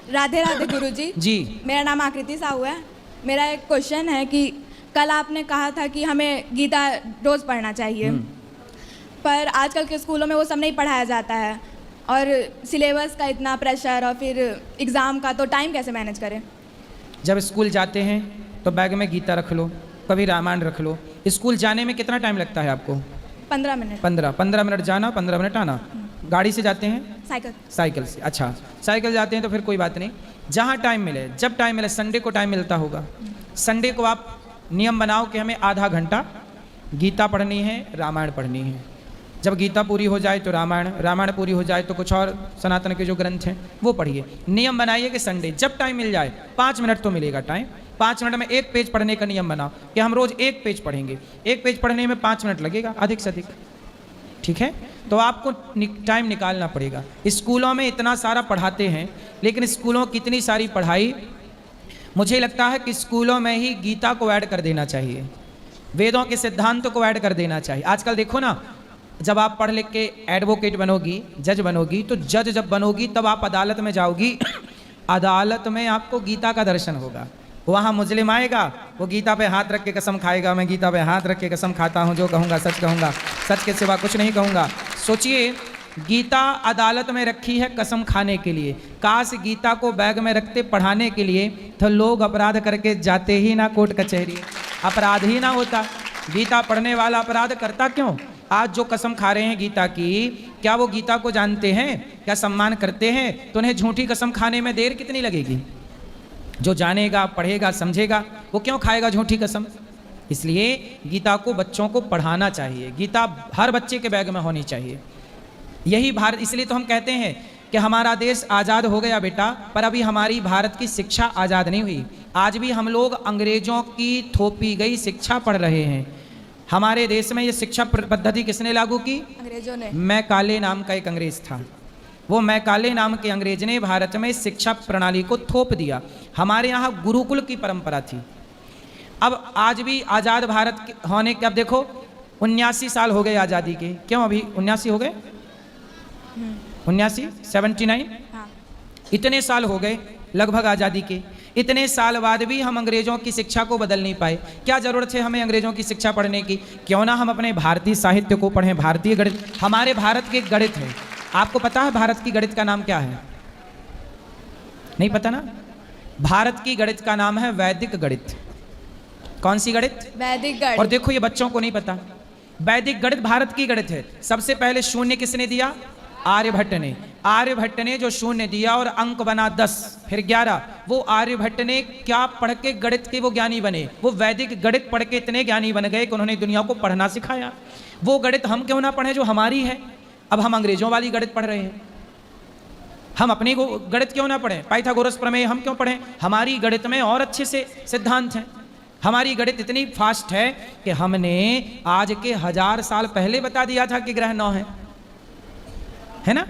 राधे राधे गुरुजी। जी। मेरा नाम आकृति साहू है। मेरा एक क्वेश्चन है कि कल आपने कहा था कि हमें गीता रोज़ पढ़ना चाहिए, पर आजकल के स्कूलों में वो सब नहीं पढ़ाया जाता है और सिलेबस का इतना प्रेशर और फिर एग्ज़ाम का, तो टाइम कैसे मैनेज करें? जब स्कूल जाते हैं तो बैग में गीता रख लो, कभी रामायण रख लो। स्कूल जाने में कितना टाइम लगता है आपको? 15 मिनट। 15 मिनट जाना, 15 मिनट आना। गाड़ी से जाते हैं? साइकिल। साइकिल से। अच्छा, साइकिल जाते हैं तो फिर कोई बात नहीं। जहाँ टाइम मिले, जब टाइम मिले, संडे को टाइम मिलता होगा, संडे को आप नियम बनाओ कि हमें आधा घंटा गीता पढ़नी है, रामायण पढ़नी है। जब गीता पूरी हो जाए तो रामायण, रामायण पूरी हो जाए तो कुछ और सनातन के जो ग्रंथ हैं वो पढ़िए। नियम बनाइए कि संडे जब टाइम मिल जाए, 5 मिनट तो मिलेगा टाइम, 5 मिनट में एक पेज पढ़ने का नियम बनाओ कि हम रोज़ एक पेज पढ़ेंगे। एक पेज पढ़ने में 5 मिनट लगेगा अधिक से अधिक, ठीक है? तो आपको टाइम निकालना पड़ेगा। स्कूलों में इतना सारा पढ़ाते हैं, लेकिन स्कूलों की इतनी सारी पढ़ाई, मुझे लगता है कि स्कूलों में ही गीता को ऐड कर देना चाहिए, वेदों के सिद्धांतों को ऐड कर देना चाहिए। आजकल देखो ना, जब आप पढ़ लिख के एडवोकेट बनोगी, जज बनोगी, तो जज जब बनोगी तब आप अदालत में जाओगी, अदालत में आपको गीता का दर्शन होगा। वहाँ मुजरिम आएगा, वो गीता पे हाथ रख के कसम खाएगा, मैं गीता पे हाथ रख के कसम खाता हूँ, जो कहूँगा सच कहूँगा, सच के सिवा कुछ नहीं कहूँगा। सोचिए, गीता अदालत में रखी है कसम खाने के लिए। काश गीता को बैग में रखते पढ़ाने के लिए, तो लोग अपराध करके जाते ही ना कोर्ट कचहरी, अपराध ही ना होता। गीता पढ़ने वाला अपराध करता क्यों? आज जो कसम खा रहे हैं गीता की, क्या वो गीता को जानते हैं? क्या सम्मान करते हैं? तो उन्हें झूठी कसम खाने में देर कितनी लगेगी? जो जानेगा, पढ़ेगा, समझेगा, वो क्यों खाएगा झूठी कसम? इसलिए गीता को बच्चों को पढ़ाना चाहिए। गीता हर बच्चे के बैग में होनी चाहिए। यही भारत, इसलिए तो हम कहते हैं कि हमारा देश आज़ाद हो गया बेटा, पर अभी हमारी भारत की शिक्षा आज़ाद नहीं हुई। आज भी हम लोग अंग्रेजों की थोपी गई शिक्षा पढ़ रहे हैं। हमारे देश में ये शिक्षा पद्धति किसने लागू की? अंग्रेजों ने। मैकाले नाम का एक अंग्रेज था। वो मैकाले नाम के अंग्रेज ने भारत में शिक्षा प्रणाली को थोप दिया। हमारे यहाँ गुरुकुल की परंपरा थी। अब आज भी आज़ाद भारत होने के, अब देखो 79 साल हो गए आज़ादी के। क्यों अभी 79 हो गए? 79, 79, हाँ। इतने साल हो गए लगभग आज़ादी के। इतने साल बाद भी हम अंग्रेजों की शिक्षा को बदल नहीं पाए। क्या ज़रूरत है हमें अंग्रेजों की शिक्षा पढ़ने की? क्यों ना हम अपने भारतीय साहित्य को पढ़ें, भारतीय गणित। हमारे भारत के गणित है, आपको पता है भारत की गणित का नाम क्या है? नहीं पता ना? भारत की गणित का नाम है वैदिक गणित। कौन सी गणित? वैदिक गणित। और देखो, ये बच्चों को नहीं पता। वैदिक गणित भारत की गणित है। सबसे पहले शून्य किसने दिया? आर्यभट्ट ने। आर्यभट्ट ने जो शून्य दिया और अंक बना 10, फिर 11, वो आर्यभट्ट ने क्या पढ़ के गणित के वो ज्ञानी बने? वो वैदिक गणित पढ़ के इतने ज्ञानी बन गए कि उन्होंने दुनिया को पढ़ना सिखाया। वो गणित हम क्यों ना पढ़ें जो हमारी है? अब हम अंग्रेजों वाली गणित पढ़ रहे हैं। हम अपनी गणित क्यों ना पढ़ें? पाइथागोरस प्रमेय हम क्यों पढ़ें? हमारी गणित में और अच्छे से सिद्धांत हैं। हमारी गणित इतनी फास्ट है कि हमने आज के 1000 साल पहले बता दिया था कि ग्रह 9 है ना?